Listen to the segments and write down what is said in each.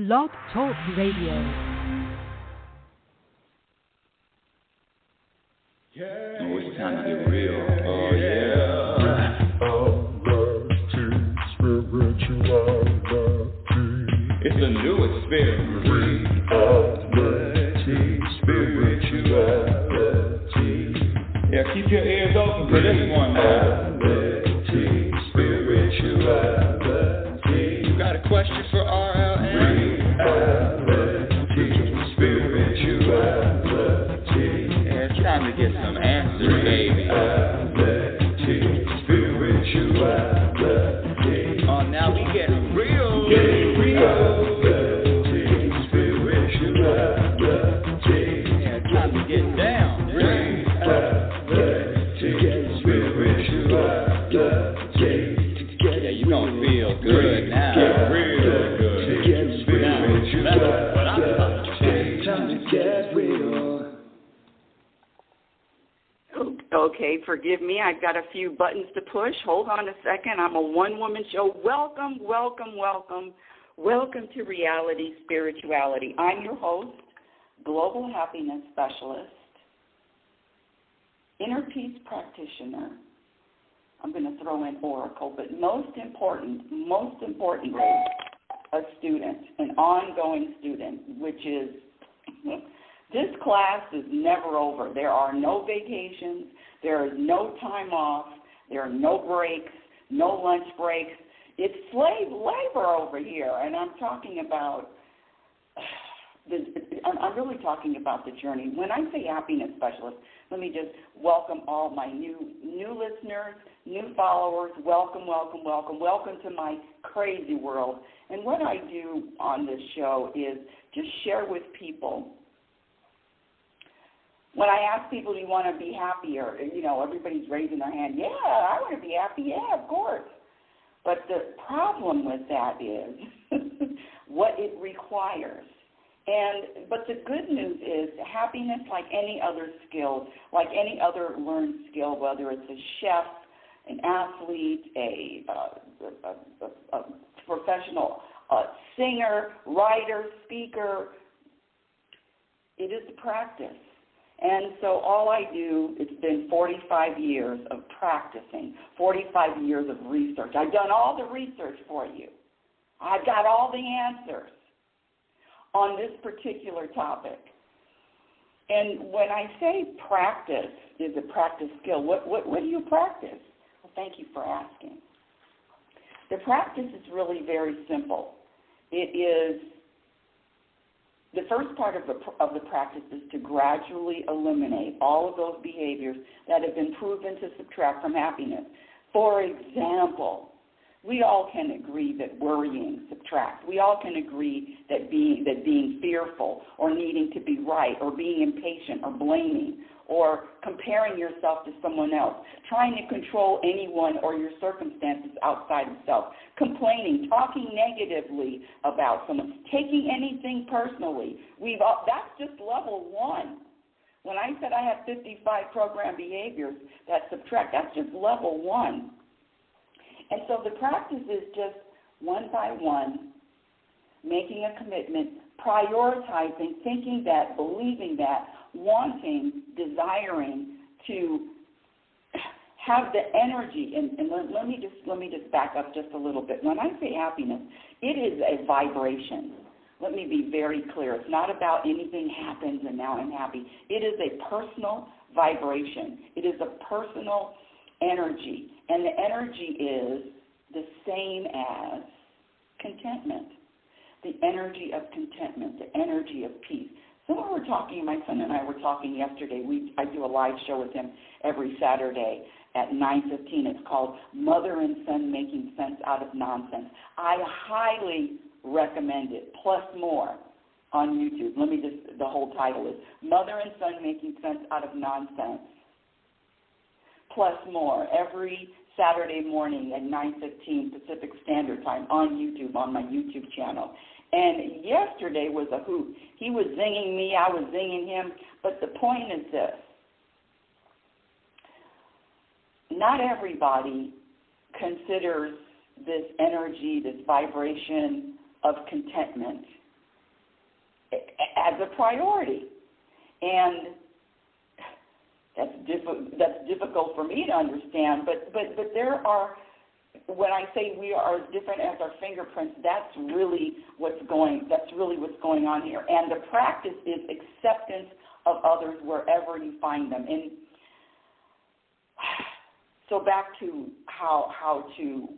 Blog Talk Radio. Oh, it's time to get real. Oh, yeah. It's a new experience. Spirituality. Yeah, keep your ears open for this one now. Spirituality. You got a question for RLN? Spirituality. Yeah, it's time to get some answers, baby. Spirituality. Oh, now we get real. Yeah, it's time to get down. Yeah, you gonna feel good now. Real good. That's what I'm talking about. Time to get real. Okay, forgive me. I've got a few buttons to push. Hold on a second. I'm a one-woman show. Welcome, welcome, welcome. Welcome to Reality Spirituality. I'm your host, Global Happiness Specialist, Inner Peace Practitioner. I'm going to throw in Oracle, but most importantly, a student, an ongoing student, which is, this class is never over. There are no vacations. There is no time off. There are no breaks, no lunch breaks. It's slave labor over here, and I'm talking about, I'm really talking about the journey. When I say happiness specialist, let me just welcome all my new listeners, new followers. Welcome, welcome, welcome. Welcome to my crazy world. And what I do on this show is just share with people. When I ask people, do you want to be happier? You know, everybody's raising their hand. Yeah, I want to be happy. Yeah, of course. But the problem with that is what it requires. But the good news is happiness, like any other skill, like any other learned skill, whether it's a chef, an athlete, a professional singer, writer, speaker, it is a practice. And so all I do, it's been 45 years of practicing, 45 years of research. I've done all the research for you. I've got all the answers on this particular topic. And when I say practice is a practice skill, what do you practice? Well, thank you for asking. The practice is really very simple. It is, the first part of the practice is to gradually eliminate all of those behaviors that have been proven to subtract from happiness. For example, we all can agree that worrying subtracts. We all can agree that being fearful or needing to be right or being impatient or blaming or comparing yourself to someone else, trying to control anyone or your circumstances outside of self, complaining, talking negatively about someone, taking anything personally. That's just level one. When I said I have 55 program behaviors that subtract, that's just level one. And so the practice is just one by one, making a commitment, prioritizing, thinking that, believing that, wanting, desiring to have the energy. And let me just back up just a little bit. When I say happiness, it is a vibration. Let me be very clear. It's not about anything happens and now I'm happy. It is a personal vibration. It is a personal energy. And the energy is the same as contentment, the energy of contentment, the energy of peace. So when we're talking, my son and I were talking yesterday. I do a live show with him every Saturday at 9:15. It's called Mother and Son Making Sense Out of Nonsense. I highly recommend it, plus more, on YouTube. The whole title is Mother and Son Making Sense Out of Nonsense, plus more, every Saturday morning at 9:15 Pacific Standard Time on YouTube, on my YouTube channel. And yesterday was a hoot. He was zinging me, I was zinging him. But the point is this. Not everybody considers this energy, this vibration of contentment as a priority. And that's difficult for me to understand, but there are, when I say we are as different as our fingerprints, that's really what's going on here. And the practice is acceptance of others wherever you find them. And so back to how to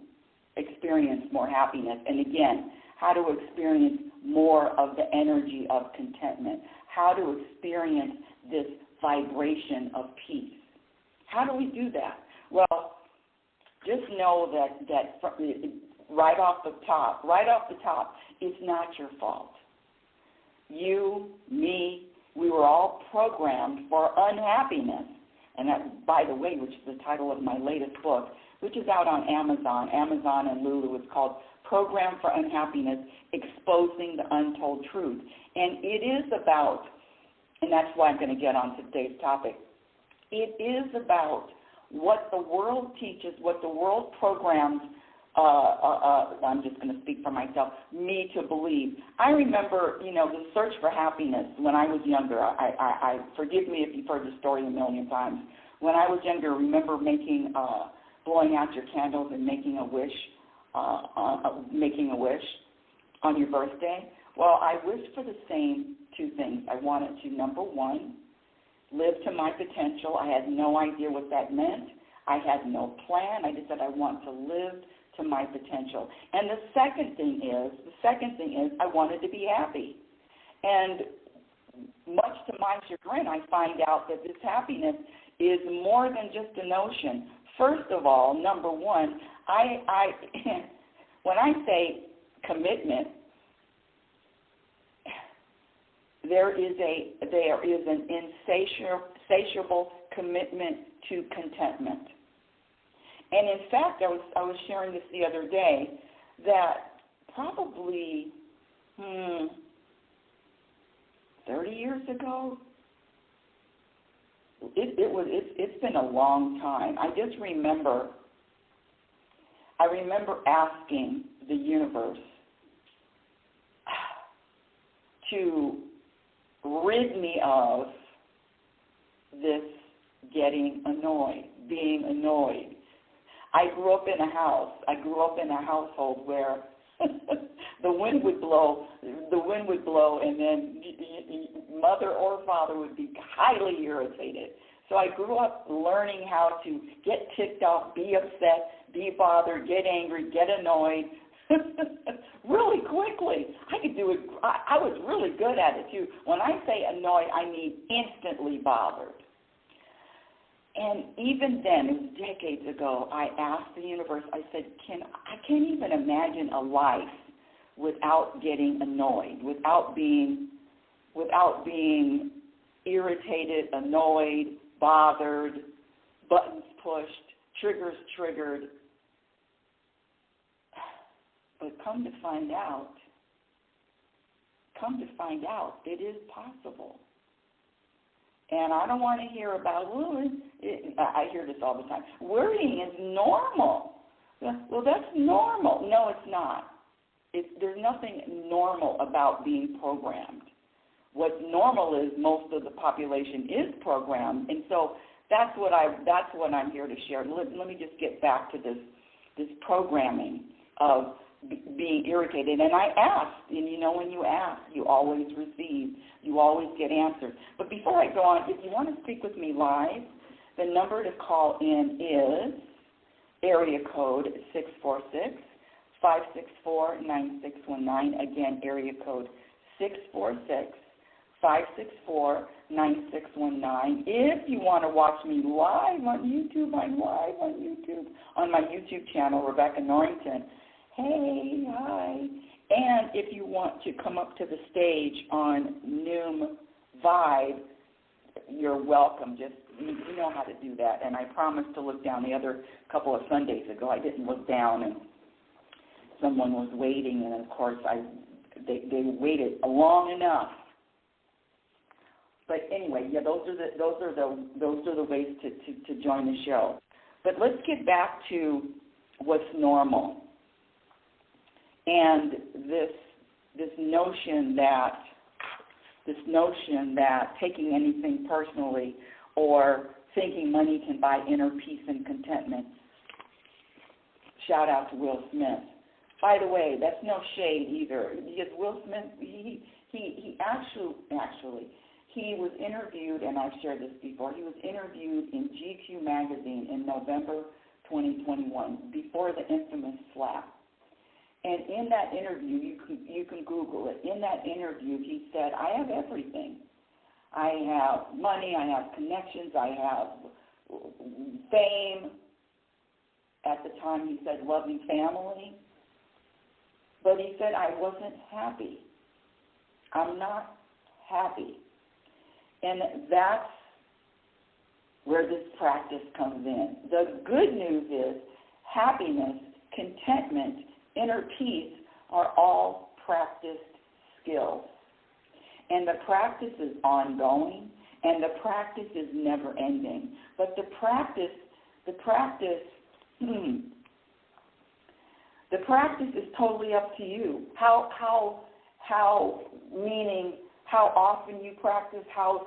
experience more happiness, and again, how to experience more of the energy of contentment, how to experience this vibration of peace. How do we do that? Well, just know that right off the top, it's not your fault. You, me, we were all programmed for unhappiness. And that, by the way, which is the title of my latest book, which is out on Amazon and Lulu. It's called Program for Unhappiness, Exposing the Untold Truth. And it is about, and that's why I'm going to get on today's topic, it is about what the world teaches, what the world programs, I'm just going to speak for myself, me to believe. I remember, the search for happiness when I was younger. I forgive me if you've heard the story a million times. When I was younger, I remember blowing out your candles and making a wish on your birthday. Well, I wished for the same two things. I wanted to, number one, live to my potential. I had no idea what that meant. I had no plan. I just said I want to live to my potential. And the second thing is I wanted to be happy. And much to my chagrin, I find out that this happiness is more than just a notion. First of all, number one, I when I say commitment, there is an insatiable commitment to contentment. And in fact, I was sharing this the other day that probably 30 years ago, it's been a long time. I remember asking the universe to rid me of this being annoyed. I grew up in a household where the wind would blow, and then mother or father would be highly irritated. So I grew up learning how to get ticked off, be upset, be bothered, get angry, get annoyed really quickly. I could do it. I was really good at it, too. When I say annoyed, I mean instantly bothered. And even then, it was decades ago, I asked the universe, I said, I can't even imagine a life without getting annoyed, without being irritated, annoyed, bothered, buttons pushed, triggers triggered. But come to find out, it is possible. And I don't want to hear about, I hear this all the time, worrying is normal. Well, that's normal. No, it's not. There's nothing normal about being programmed. What's normal is most of the population is programmed, and so that's what I'm here to share. Let me just get back to this programming of being irritated. And I asked, and when you ask, you always receive, you always get answers. But before I go on, if you want to speak with me live, the number to call in is area code 646-564-9619. Again, area code 646-564-9619. If you want to watch me live on YouTube, I'm live on YouTube on my YouTube channel, Rebecca Norrington. Hey, hi. And if you want to come up to the stage on Noom Vibe, you're welcome. Just, you know how to do that. And I promised to look down. The other couple of Sundays ago, I didn't look down, and someone was waiting, and of course, they waited long enough. But anyway, yeah, those are the ways to join the show. But let's get back to what's normal. And this notion that this notion that taking anything personally or thinking money can buy inner peace and contentment. Shout out to Will Smith. By the way, that's no shade either, because Will Smith, he actually, he was interviewed, and I've shared this before, he was interviewed in GQ magazine in November 2021, before the infamous slap. And in that interview, you can Google it. In that interview, he said, I have everything. I have money, I have connections, I have fame. At the time, he said loving family. But he said, I wasn't happy. I'm not happy. And that's where this practice comes in. The good news is happiness, contentment, inner peace are all practiced skills. And the practice is ongoing, and the practice is never ending. But the practice is totally up to you. Meaning how often you practice, how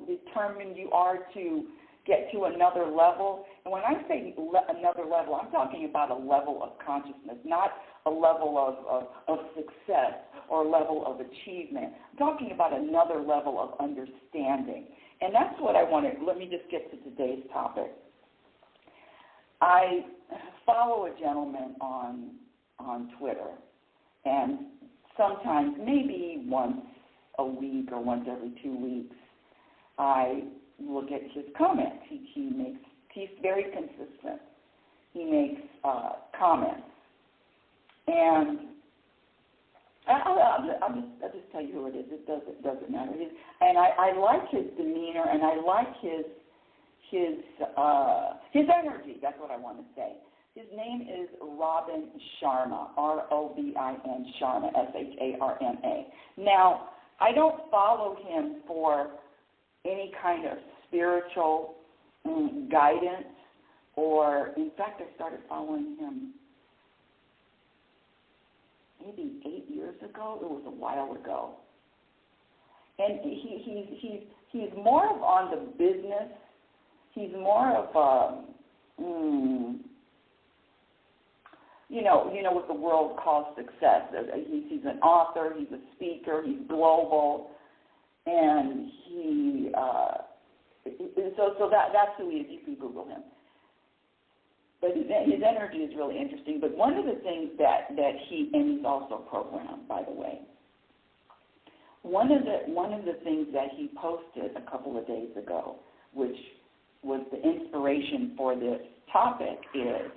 determined you are to get to another level. And when I say another level, I'm talking about a level of consciousness, not a level of success or a level of achievement. I'm talking about another level of understanding. And that's what I wanted. Let me just get to today's topic. I follow a gentleman on Twitter, and sometimes, maybe once a week or once every 2 weeks, I look at his comments. He's very consistent. He makes comments, and I'll just tell you who it is. It doesn't matter. And I like his demeanor, and I like his energy. That's what I want to say. His name is Robin Sharma, R-O-B-I-N, Sharma, S-H-A-R-M-A. Now, I don't follow him for any kind of spiritual guidance, or, in fact, I started following him maybe 8 years ago. It was a while ago. And he's more of on the business. He's more of what the world calls success. He's an author, he's a speaker, he's global, and that's who he is. You can Google him. But his energy is really interesting. But one of the things that and he's also programmed, by the way. One of the things that he posted a couple of days ago, which was the inspiration for this topic, is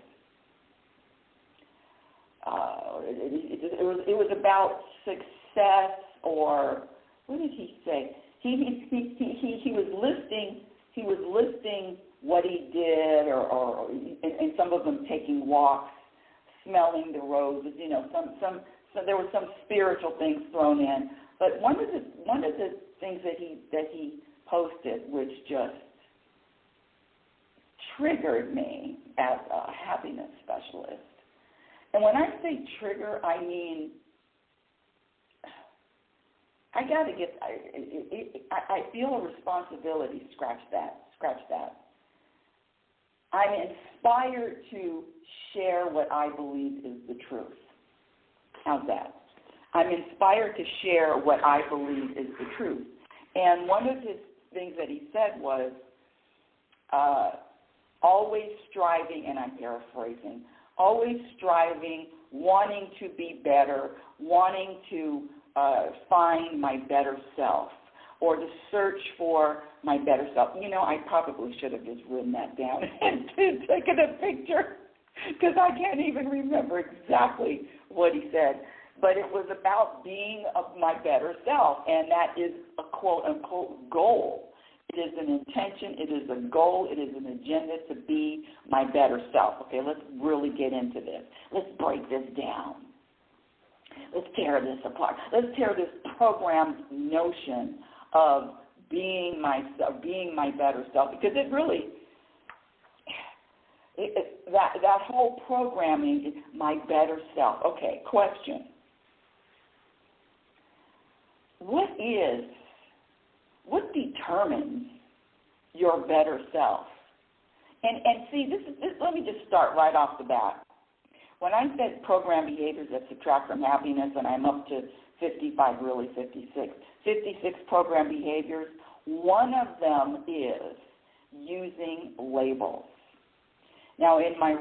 it was about success, or what did he say? He was listing what he did, or and some of them taking walks, smelling the roses. So there were some spiritual things thrown in. But one of the things that he posted, which just triggered me as a happiness specialist. And when I say trigger, I mean I feel a responsibility. Scratch that. I'm inspired to share what I believe is the truth. How's that? I'm inspired to share what I believe is the truth. And one of his things that he said was, always striving, and I'm paraphrasing, always striving, wanting to be better, wanting to find my better self, or to search for my better self. I probably should have just written that down and taken a picture, because I can't even remember exactly what he said. But it was about being my better self, and that is a quote-unquote goal. It is an intention, it is a goal, it is an agenda to be my better self. Okay, let's really get into this. Let's break this down. Let's tear this apart. Let's tear this programmed notion of being myself, being my better self, because it really, that whole programming is my better self. Okay, question. what determines your better self? And see, let me just start right off the bat. When I said program behaviors that subtract from happiness, and I'm up to 55, really 56 program behaviors, one of them is using labels. Now, in my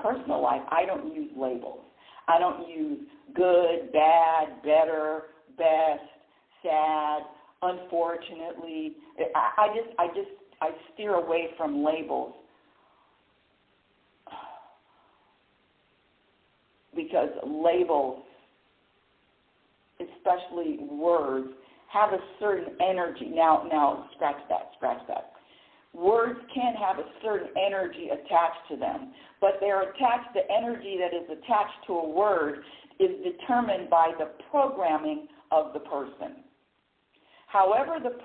personal life, I don't use labels. I don't use good, bad, better, best, sad, unfortunately. I steer away from labels because labels, especially words, have a certain energy. Now, scratch that. Words can have a certain energy attached to them, but the energy that is attached to a word is determined by the programming of the person. However the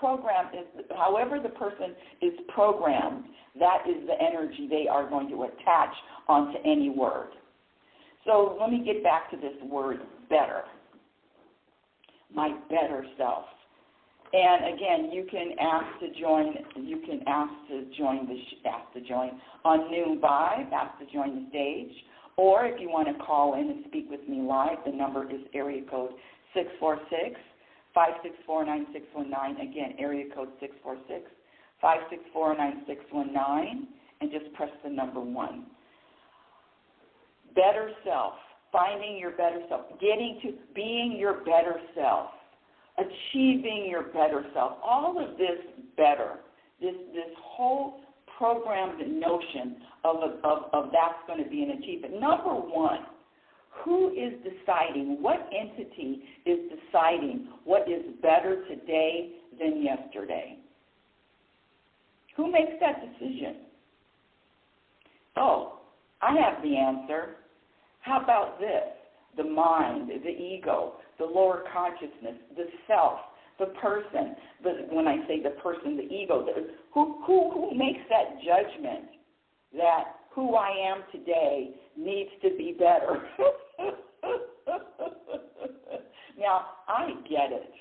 person is programmed, that is the energy they are going to attach onto any word. So let me get back to this word better. My better self. And again, you can ask to join on noon by, ask to join the stage, or if you want to call in and speak with me live, the number is area code 646-564-9619. Again, area code 646-564-9619, and just press the number 1. Better self, finding your better self, getting to being your better self, achieving your better self, all of this better, this whole programmed notion of that's going to be an achievement. Number 1, who is deciding, what entity is deciding what is better today than yesterday? Who makes that decision? Oh, I have the answer. How about this? The mind, the ego, the lower consciousness, the self, the person. When I say the person, the ego, who makes that judgment that who I am today needs to be better? Now, I get it.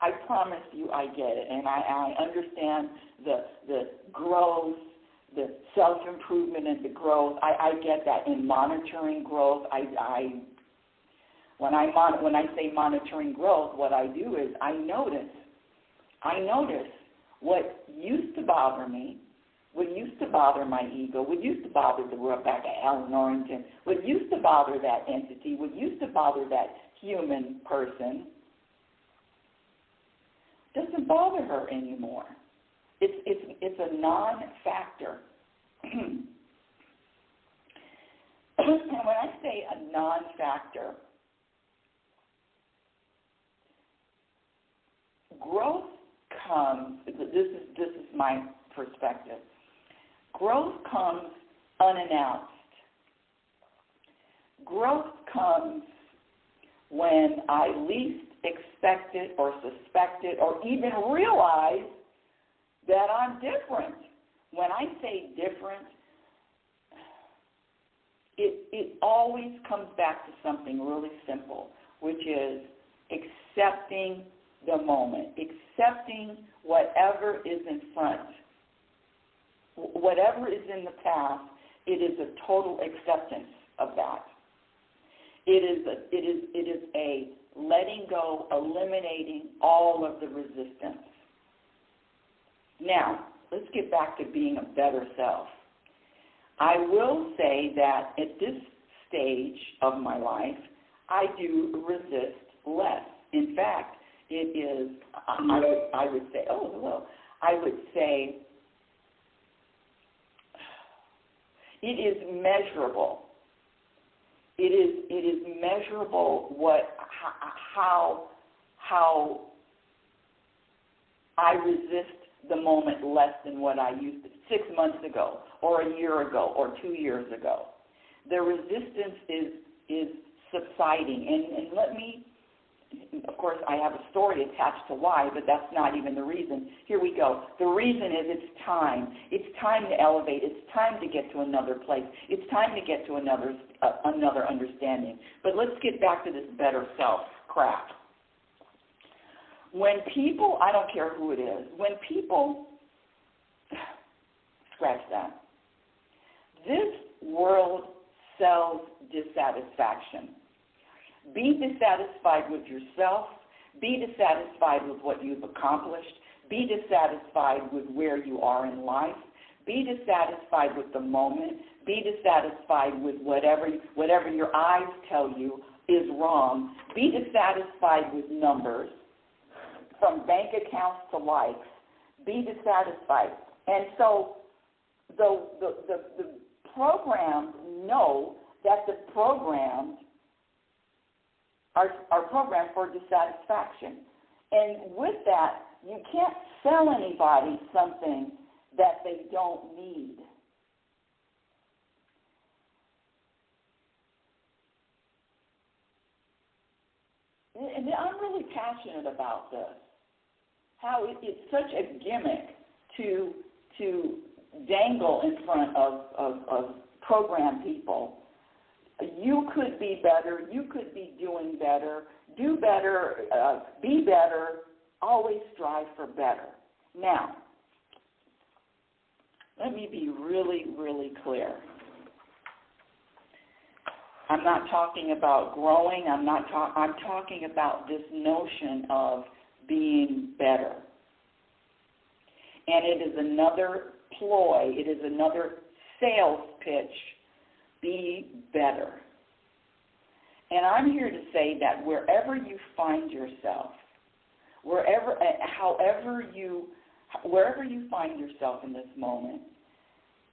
I promise you I get it. And I understand the growth, the self-improvement and the growth. I get that. In monitoring growth, when I say monitoring growth, what I do is I notice what used to bother me, what used to bother my ego, what used to bother the Rebecca L. Norrington, what used to bother that entity, what used to bother that human person, doesn't bother her anymore. It's a non-factor. And when I say a non-factor, growth comes, this is my perspective, growth comes unannounced. Growth comes when I least expect it or suspect it or even realize that I'm different. When I say different, it always comes back to something really simple, which is accepting the moment, accepting whatever is in front. Whatever is in the past, it is a total acceptance of that. It is a letting go, eliminating all of the resistance. Now, let's get back to being a better self. I will say that at this stage of my life, I do resist less. In fact, it is, I would say, oh, hello. I would say it is measurable. It is measurable how I resist the moment less than what I used to 6 months ago or a year ago or 2 years ago. The resistance is subsiding. And let me, of course, I have a story attached to why, but that's not even the reason. Here we go. The reason is it's time. It's time to elevate. It's time to get to another place. It's time to get to another understanding. But let's get back to this better self crap. When people, I don't care who it is, when people, scratch that, this world sells dissatisfaction. Be dissatisfied with yourself. Be dissatisfied with what you've accomplished. Be dissatisfied with where you are in life. Be dissatisfied with the moment. Be dissatisfied with whatever your eyes tell you is wrong. Be dissatisfied with numbers, from bank accounts to likes. Be dissatisfied. And so the programs know that the programs are programmed for dissatisfaction. And with that, you can't sell anybody something that they don't need. And I'm really passionate about this, how it's such a gimmick to dangle in front of program people. You could be better, you could be doing better, do better, be better, always strive for better. Now, let me be really, really clear. I'm not talking about growing. I'm talking about this notion of being better. And it is another ploy. It is another sales pitch. Be better. And I'm here to say that wherever you find yourself, wherever you find yourself in this moment,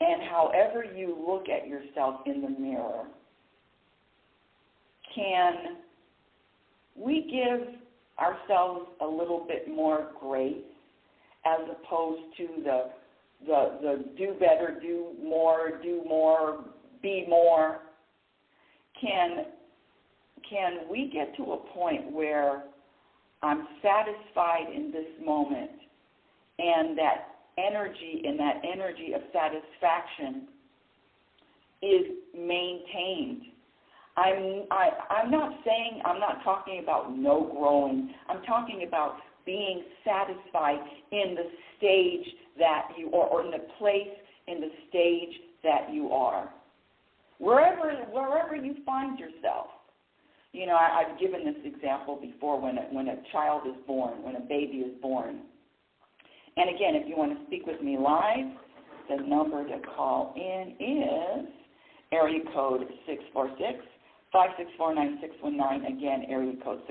and however you look at yourself in the mirror, can we give ourselves a little bit more grace as opposed to the do better, do more, be more? Can we get to a point where I'm satisfied in this moment, and that energy of satisfaction is maintained? I'm not talking about no growing. I'm talking about being satisfied in the stage that you are, or in the place, in the stage that you are. Wherever you find yourself. You know, I've given this example before when a child is born, when a baby is born. And again, if you want to speak with me live, the number to call in is area code 646-564-9619. Again, area code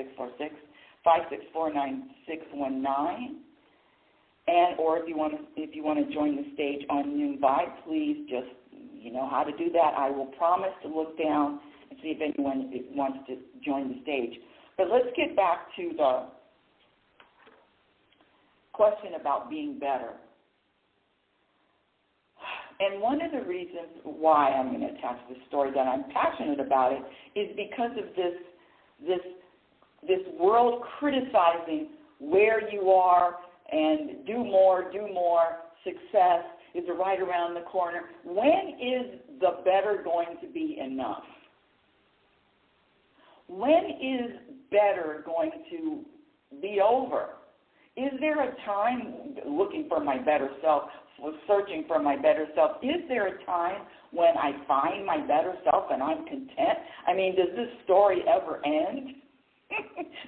646-564-9619. And or if you want to join the stage on Noon Vibe, please just, you know how to do that. I will promise to look down and see if anyone wants to join the stage. But let's get back to the question about being better. And one of the reasons why I'm going to attach this story, that I'm passionate about it, is because of this world criticizing where you are and do more, success is right around the corner. When is the better going to be enough? When is better going to be over? Is there a time, looking for my better self, searching for my better self, is there a time when I find my better self and I'm content? I mean, does this story ever end?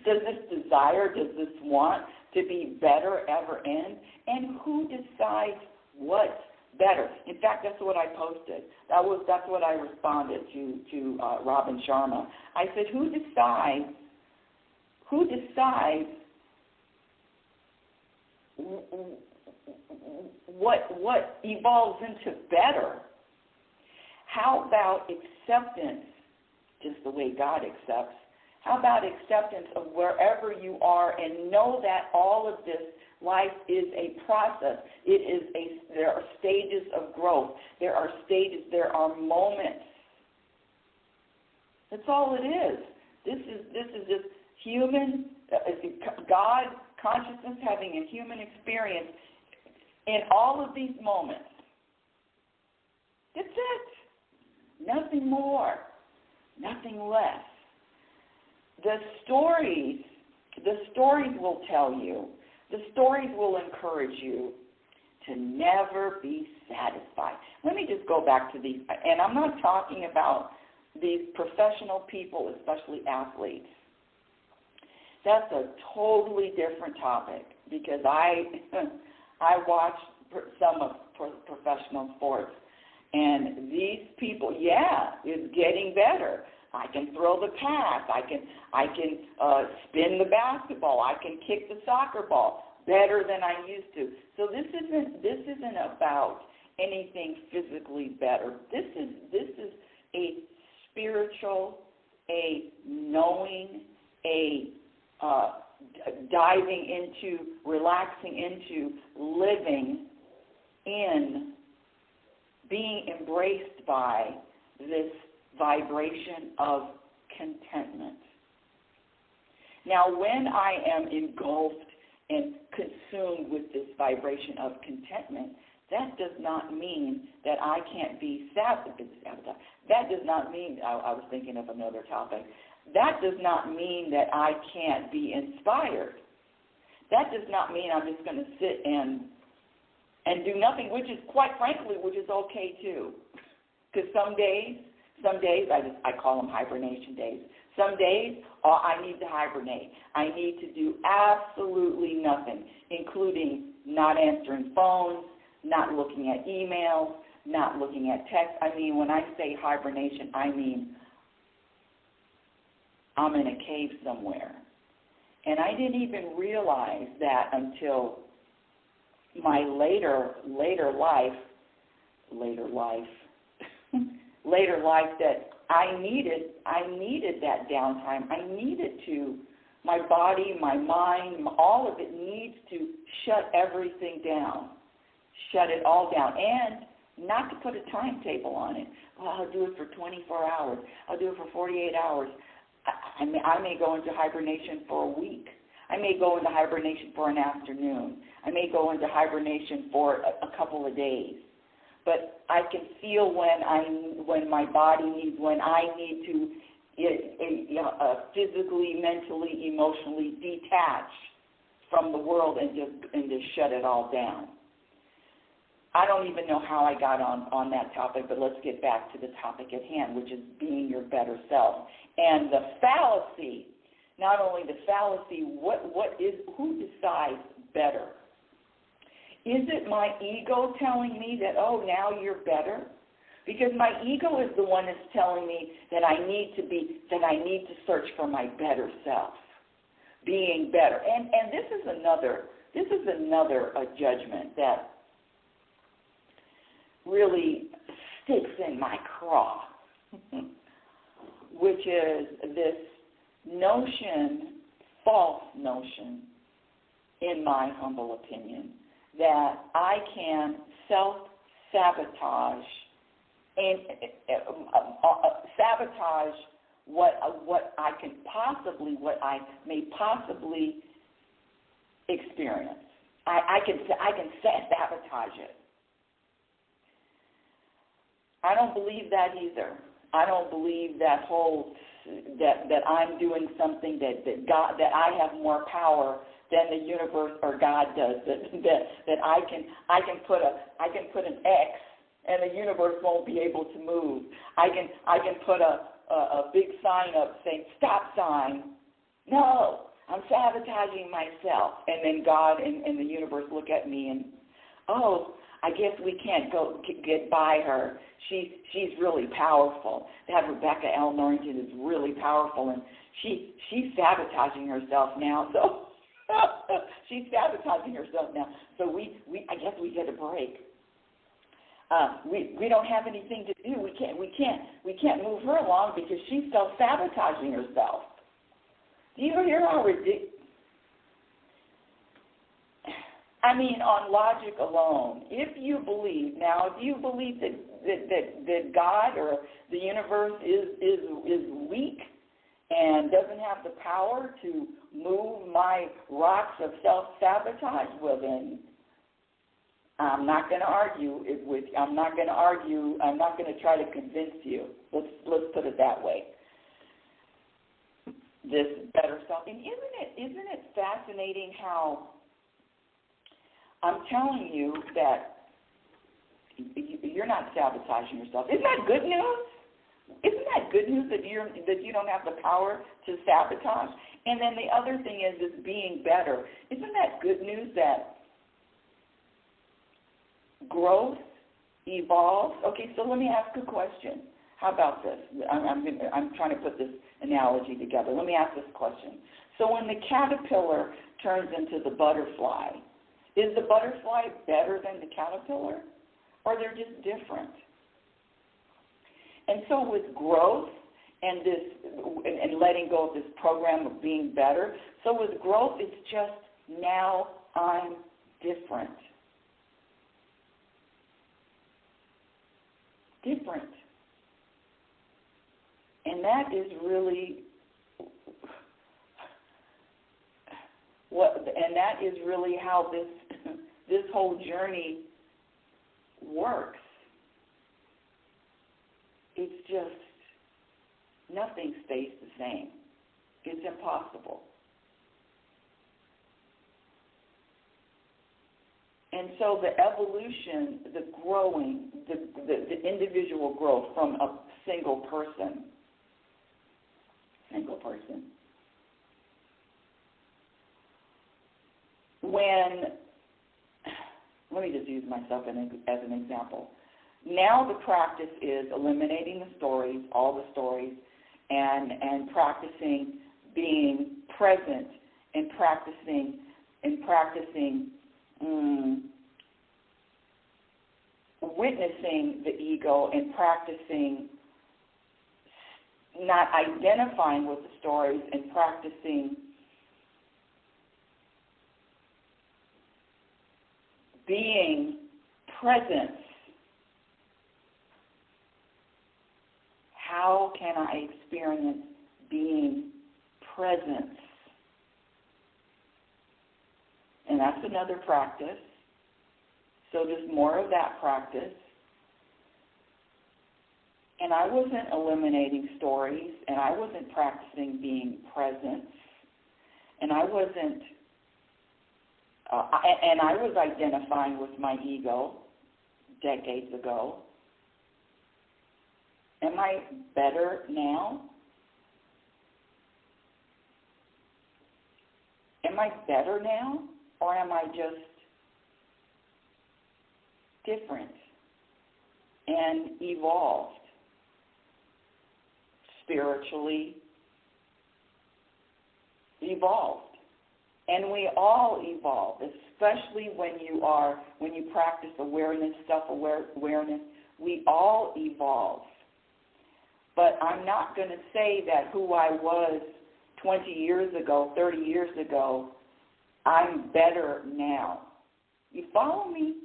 Does this desire, does this want to be better ever end? And who decides what's better? In fact, that's what I posted. That's what I responded to Robin Sharma. I said, who decides what evolves into better? How about acceptance, just the way God accepts? How about acceptance of wherever you are, and know that all of this life is a process. There are stages of growth. There are stages. There are moments. That's all it is. This is just human, God consciousness having a human experience in all of these moments. That's it. Nothing more. Nothing less. The stories The stories will tell you, the stories will encourage you to never be satisfied. Let me just go back to these, and I'm not talking about these professional people, especially athletes. That's a totally different topic, because I watch some of professional sports, and these people, it's getting better. I can throw the pass. I can spin the basketball. I can kick the soccer ball better than I used to. So this isn't about anything physically better. This is a spiritual, a knowing, a diving into, relaxing into, living in, being embraced by this vibration of contentment. Now, when I am engulfed and consumed with this vibration of contentment, that does not mean that I can't be sabotaged. That does not mean, I was thinking of another topic, that does not mean that I can't be inspired. That does not mean I'm just going to sit and do nothing, which is, quite frankly, which is okay too. Because some days I call them hibernation days. Some days I need to hibernate. I need to do absolutely nothing, including not answering phones, not looking at emails, not looking at text. I mean, when I say hibernation, I mean I'm in a cave somewhere. And I didn't even realize that until my later life that I needed that downtime. I needed to, my body, my mind, all of it needs to shut everything down, shut it all down, and not to put a timetable on it. Well, I'll do it for 24 hours. I'll do it for 48 hours. I may go into hibernation for a week. I may go into hibernation for an afternoon. I may go into hibernation for a couple of days. But I can feel when my body needs, when I need to physically, mentally, emotionally detach from the world and just shut it all down. I don't even know how I got on that topic, but let's get back to the topic at hand, which is being your better self. And the fallacy, not only the fallacy, who decides better? Is it my ego telling me that, oh, now you're better? Because my ego is the one that's telling me that I need to search for my better self, being better. And this is another judgment that really sticks in my craw, which is this notion, false notion, in my humble opinion, that I can self-sabotage and sabotage what I may possibly experience. I can sabotage it. I don't believe that either. I don't believe that that I'm doing something that I have more power than the universe or God does. That I can put an X and the universe won't be able to move. I can put a big sign up saying stop sign. No, I'm sabotaging myself. And then God and the universe look at me and, oh, I guess we can't get by her. She's really powerful. That Rebecca L. Norrington is really powerful, and she's sabotaging herself now. So she's sabotaging herself now. So I guess we get a break. We don't have anything to do. We can't move her along because she's self-sabotaging herself. Do you hear how ridiculous? I mean, on logic alone, if you believe that God or the universe is weak and doesn't have the power to move my rocks of self-sabotage, well then, I'm not going to argue with you. I'm not going to argue. I'm not going to try to convince you. Let's put it that way. this better self. And isn't it fascinating how I'm telling you that you're not sabotaging yourself? Isn't that good news? Isn't that good news that you don't have the power to sabotage? And then the other thing is being better. Isn't that good news that growth evolves? Okay, so let me ask a question. How about this? I'm trying to put this analogy together. Let me ask this question. So when the caterpillar turns into the butterfly, is the butterfly better than the caterpillar, or they're just different? And so with growth and letting go of this program of being better, so with growth, it's just now I'm different. Different. And that is really how this whole journey works. It's just nothing stays the same. It's impossible. And so the evolution, the growing, the individual growth from a single person. Let me just use myself as an example. Now the practice is eliminating the stories, all the stories, and practicing being present and practicing witnessing the ego and practicing not identifying with the stories and practicing being present. How can I experience being present? And that's another practice. So there's more of that practice. And I wasn't eliminating stories, and I wasn't practicing being present, and I wasn't, and I was identifying with my ego decades ago. Am I better now? Am I better now, or am I just different and evolved? Spiritually evolved. And we all evolve, especially when you practice awareness, self-awareness, we all evolve. But I'm not going to say that who I was 20 years ago, 30 years ago, I'm better now. You follow me?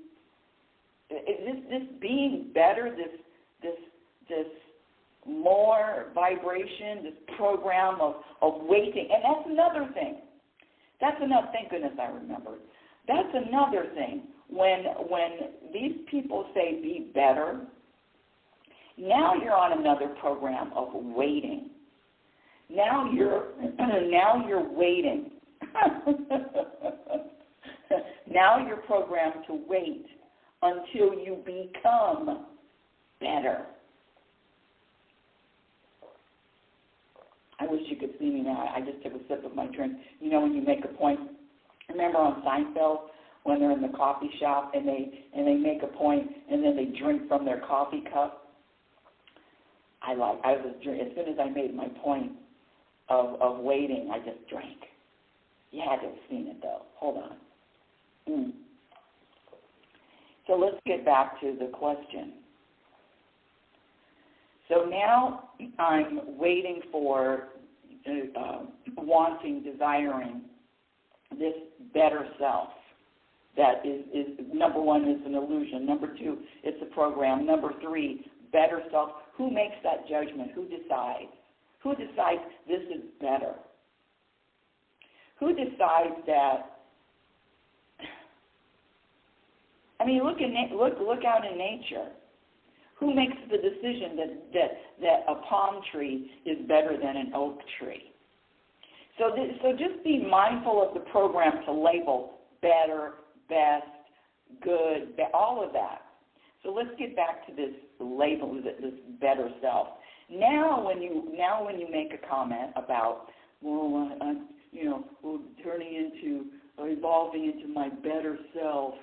This being better, this more vibration, this program of waiting. And that's another thing. Thank goodness I remembered. That's another thing. When these people say be better, now you're on another program of waiting. Now you're waiting. Now you're programmed to wait until you become better. I wish you could see me now. I just took a sip of my drink. You know when you make a point, remember on Seinfeld when they're in the coffee shop and they make a point and then they drink from their coffee cup? As soon as I made my point of waiting, I just drank. You had to have seen it though. Hold on. So let's get back to the question. So now I'm waiting for, desiring this better self. That is number one, is an illusion. Number two, it's a program. Number three, better self. Who makes that judgment? Who decides? Who decides this is better? Who decides that? I mean, look out in nature. Who makes the decision that a palm tree is better than an oak tree? So just be mindful of the program to label better, best, good, all of that. So let's get back to this label, this better self. Now when you make a comment about, well, I'm turning into, or evolving into my better self,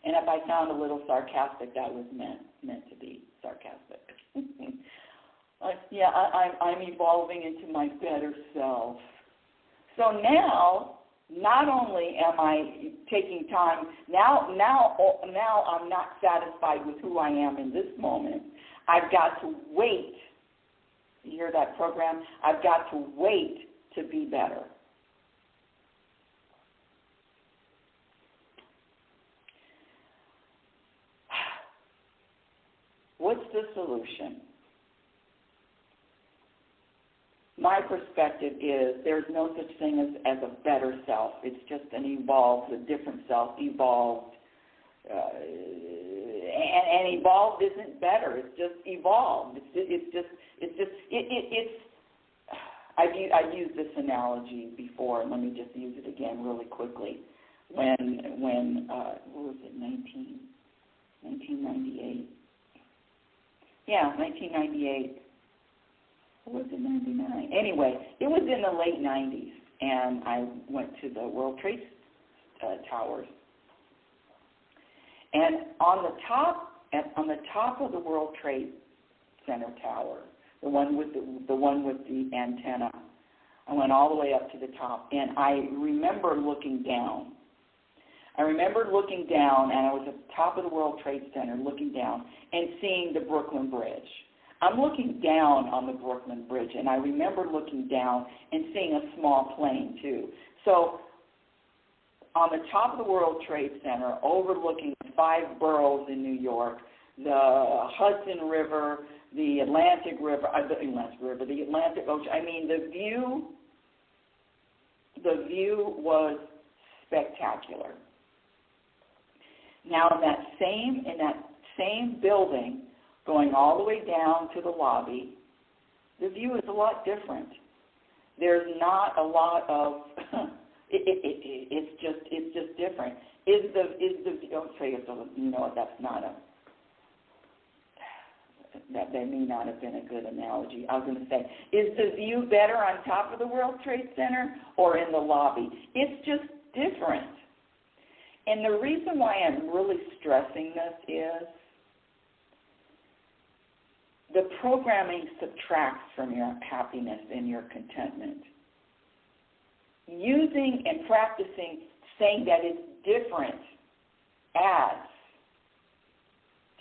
and if I sound a little sarcastic, that was meant to be sarcastic. I'm evolving into my better self. So now, not only am I taking time, now I'm not satisfied with who I am in this moment. I've got to wait. You hear that program? I've got to wait to be better. What's the solution? My perspective is there's no such thing as a better self. It's just an evolved, a different self, evolved. And evolved isn't better. It's just evolved. I've used this analogy before, and let me just use it again really quickly. When what was it, 1998? Yeah, 1998. Or was it 99? Anyway, it was in the late 90s, and I went to the World Trade Towers. And on the top of the World Trade Center tower, the one with the antenna, I went all the way up to the top, and I remember looking down. And I was at the top of the World Trade Center looking down and seeing the Brooklyn Bridge. I'm looking down on the Brooklyn Bridge, and I remember looking down and seeing a small plane, too. So on the top of the World Trade Center, overlooking the 5 boroughs in New York, the Hudson River, the Atlantic Ocean. I mean, the view was spectacular. Now, in that same building, going all the way down to the lobby, the view is a lot different. There's not a lot of it's just different. That may not have been a good analogy. I was going to say, is the view better on top of the World Trade Center or in the lobby? It's just different. And the reason why I'm really stressing this is the programming subtracts from your happiness and your contentment. Using and practicing saying that it's different adds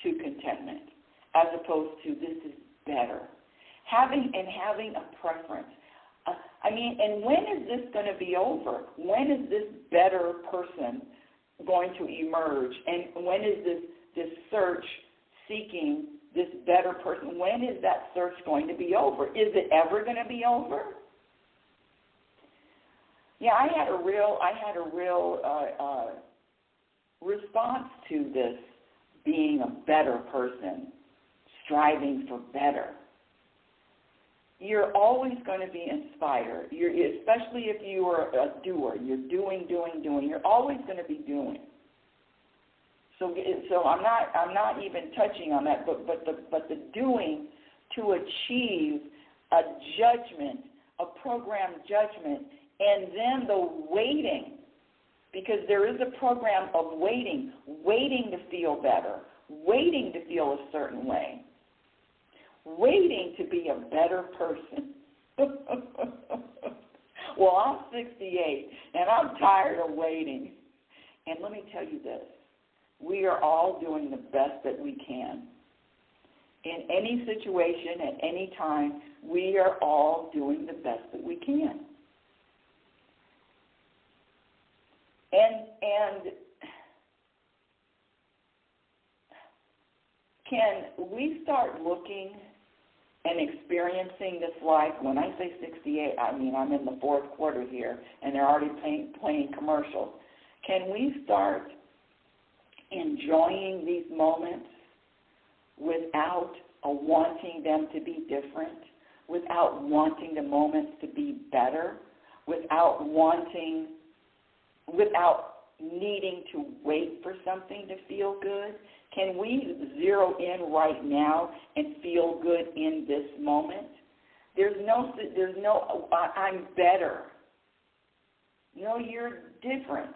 to contentment as opposed to this is better. Having a preference. And when is this going to be over? When is this better person going to emerge? And when is this search seeking this better person? When is that search going to be over? Is it ever going to be over? Yeah, I had a real response to this being a better person, striving for better. You're always going to be inspired, especially if you are a doer. You're doing. You're always going to be doing. So I'm not even touching on that, but the doing to achieve a judgment, a programmed judgment, and then the waiting, because there is a program of waiting to feel better, waiting to feel a certain way, waiting to be a better person. Well, I'm 68, and I'm tired of waiting. And let me tell you this. We are all doing the best that we can. In any situation, at any time, we are all doing the best that we can. And can we start looking and experiencing this life? When I say 68, I mean I'm in the 4th quarter here, and they're already playing commercials. Can we start enjoying these moments without wanting them to be different, without wanting the moments to be better, without needing to wait for something to feel good? Can we zero in right now and feel good in this moment? There's no, I'm better. No, you're different.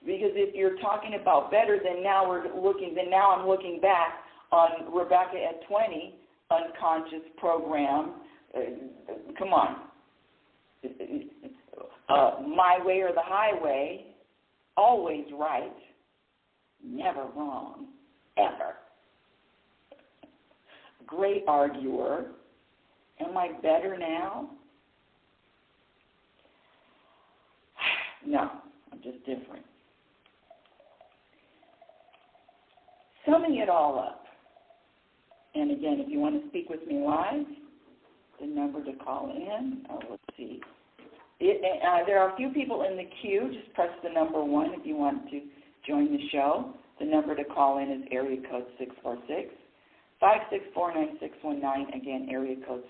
Because if you're talking about better, then now I'm looking back on Rebecca at 20, unconscious program. Come on. My way or the highway, always right, never wrong, ever. Great arguer. Am I better now? No, I'm just different. Summing it all up, and again, if you want to speak with me live, the number to call in, let's see. There are a few people in the queue. Just press the number 1 if you want to join the show. The number to call in is area code 646-564-9619. Again, area code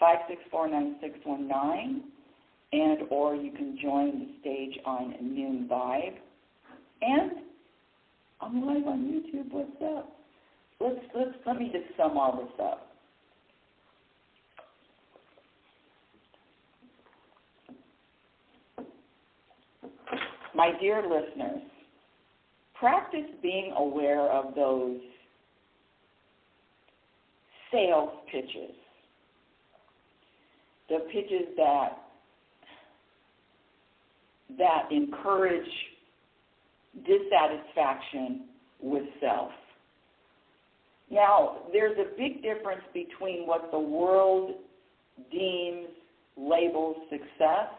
646-564-9619. And or you can join the stage on Noon Vibe. And I'm live on YouTube. What's up? Let me just sum all this up. My dear listeners, practice being aware of those sales pitches, the pitches that encourage dissatisfaction with self. Now, there's a big difference between what the world deems, labels success,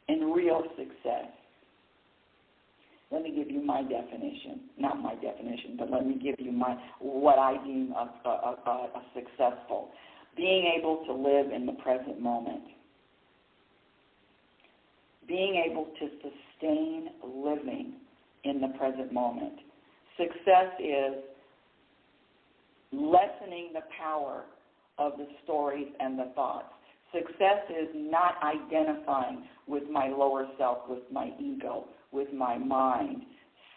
and real success. Let me give you my definition. Not my definition, but let me give you what I deem a successful. Being able to live in the present moment. Being able to sustain living in the present moment. Success is lessening the power of the stories and the thoughts. Success is not identifying with my lower self, with my ego, with my mind.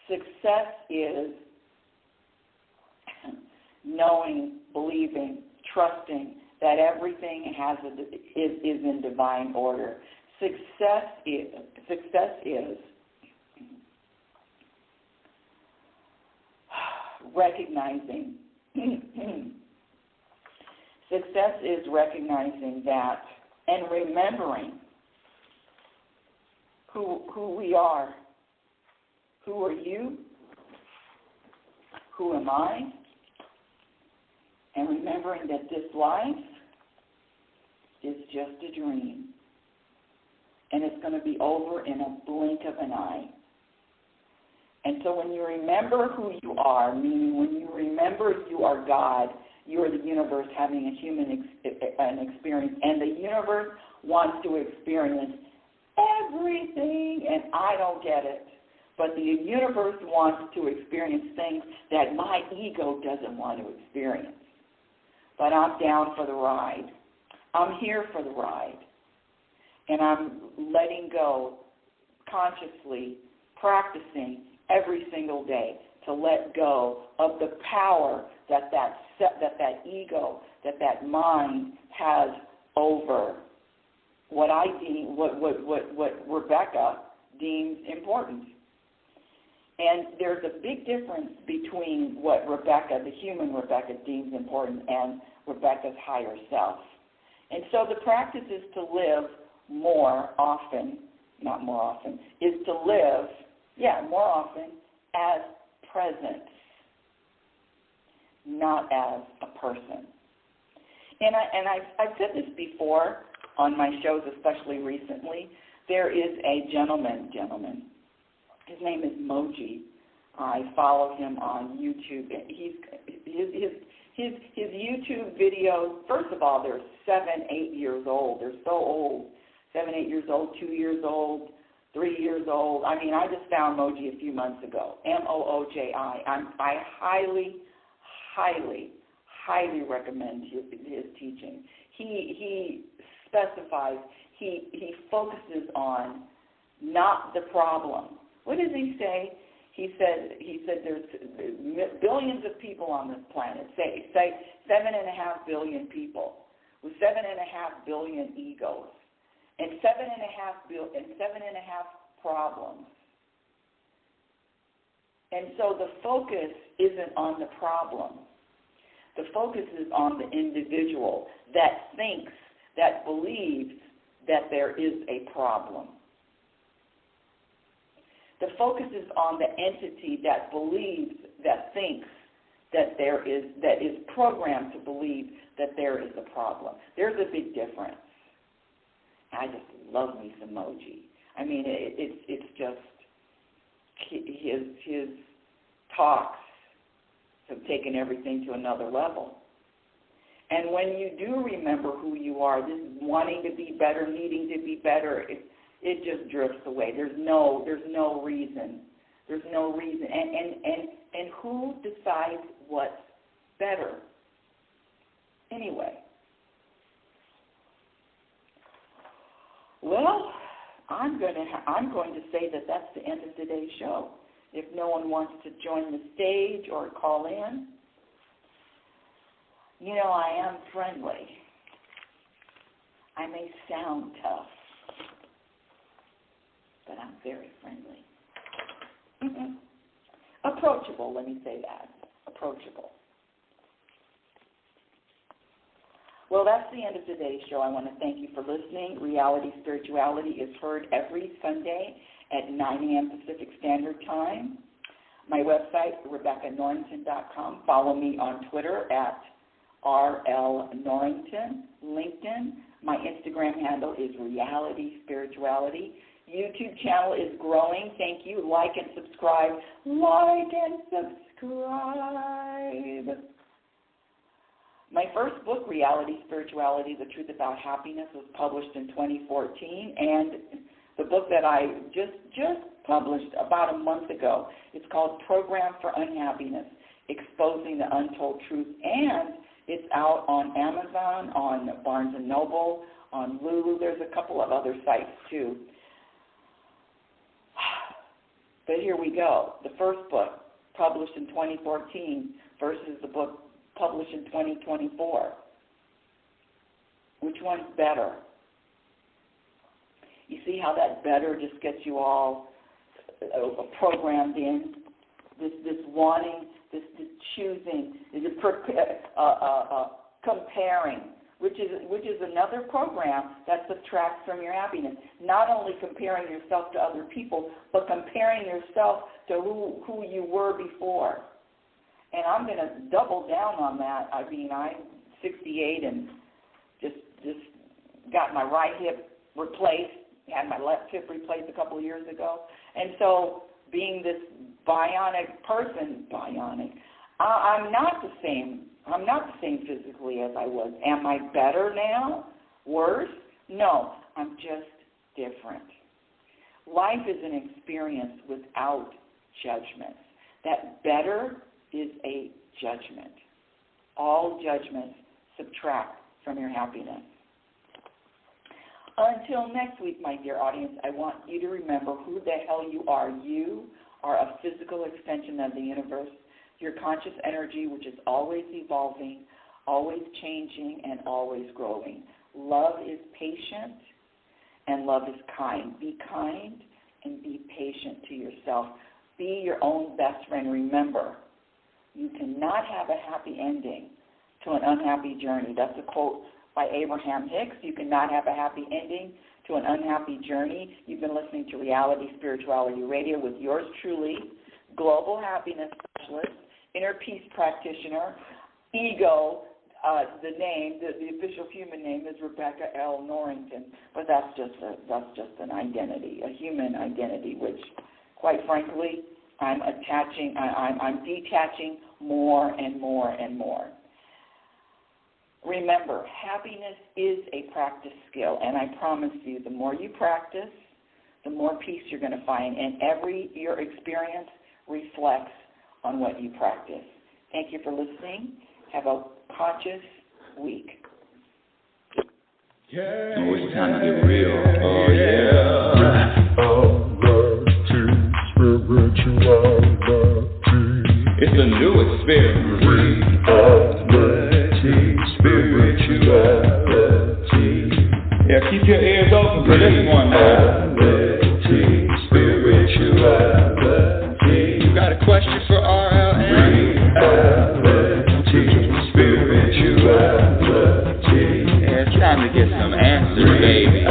Success is knowing, believing, trusting that everything is in divine order. Success is recognizing. Success is recognizing that and remembering who we are. Who are you? Who am I? And remembering that this life is just a dream. And it's going to be over in a blink of an eye. And so when you remember who you are, meaning when you remember you are God, you are the universe having an experience, and the universe wants to experience everything, and I don't get it. But the universe wants to experience things that my ego doesn't want to experience. But I'm down for the ride. I'm here for the ride. And I'm letting go, consciously practicing every single day to let go of the power that ego, that mind has over what I deem, what Rebecca deems important. And there's a big difference between what Rebecca, the human Rebecca, deems important and Rebecca's higher self. And so the practice is to live more often as presence, not as a person. And I've said this before on my shows, especially recently. There is a gentleman. His name is Moji. I follow him on YouTube. His YouTube videos, first of all, they're 7-8 years old. They're so old. 7-8 years old, 2 years old, 3 years old. I mean, I just found Moji a few months ago. Mooji. I highly, highly recommend his teaching. He specifies, he focuses on not the problem. What does he say? He said there's billions of people on this planet, say 7.5 billion people with 7.5 billion egos and 7.5 problems. And so the focus isn't on the problem. The focus is on the individual that thinks, that believes that there is a problem. The focus is on the entity that believes, that thinks that that is programmed to believe that there is a problem. There's a big difference. I just love me some Moji. I mean, it's just his talks have taken everything to another level. And when you do remember who you are, this wanting to be better, needing to be better, it just drifts away. There's no reason. There's no reason. And who decides what's better? Anyway. Well, I'm going to say that that's the end of today's show. If no one wants to join the stage or call in, you know, I am friendly. I may sound tough, but I'm very friendly. Approachable, let me say that. Approachable. Well, that's the end of today's show. I want to thank you for listening. Reality Spirituality is heard every Sunday at 9 a.m. Pacific Standard Time. My website, RebeccaNorrington.com. Follow me on Twitter at RLNorrington. LinkedIn. My Instagram handle is Reality Spirituality. YouTube channel is growing. Thank you. Like and subscribe. Like and subscribe. My first book, Reality Spirituality, The Truth About Happiness, was published in 2014, and the book that I just published about a month ago, it's called Program for Unhappiness, Exposing the Untold Truth, and it's out on Amazon, on Barnes & Noble, on Lulu. There's a couple of other sites, too. But here we go. The first book, published in 2014, versus the book published in 2024. Which one's better? You see how that better just gets you all programmed in? This wanting, this choosing, comparing, which is another program that subtracts from your happiness. Not only comparing yourself to other people, but comparing yourself to who you were before. And I'm going to double down on that. I mean, I'm 68 and just got my right hip replaced, had my left hip replaced a couple of years ago. And so being this bionic person, I'm not the same. I'm not the same physically as I was. Am I better now? Worse? No, I'm just different. Life is an experience without judgments. That better is a judgment. All judgments subtract from your happiness. Until next week, my dear audience, I want you to remember who the hell you are. You are a physical extension of the universe. Your conscious energy, which is always evolving, always changing, and always growing. Love is patient, and love is kind. Be kind and be patient to yourself. Be your own best friend. Remember, you cannot have a happy ending to an unhappy journey. That's a quote by Abraham Hicks. You cannot have a happy ending to an unhappy journey. You've been listening to Reality Spirituality Radio with yours truly, Global Happiness Specialist, Inner Peace Practitioner, Ego. The name, the official human name is Rebecca L. Norrington, but that's just an identity, a human identity, which, quite frankly, I'm detaching more and more and more. Remember, happiness is a practice skill, and I promise you, the more you practice, the more peace you're going to find, and your experience reflects on what you practice. Thank you for listening. Have a conscious week. Yeah, oh, it's time to get real. Oh, yeah. It's a new experience. Spirituality. Yeah, keep your ears open for this one now. Spirituality. You got a question for RLN? Spirituality. Yeah, it's time to get some answers, baby.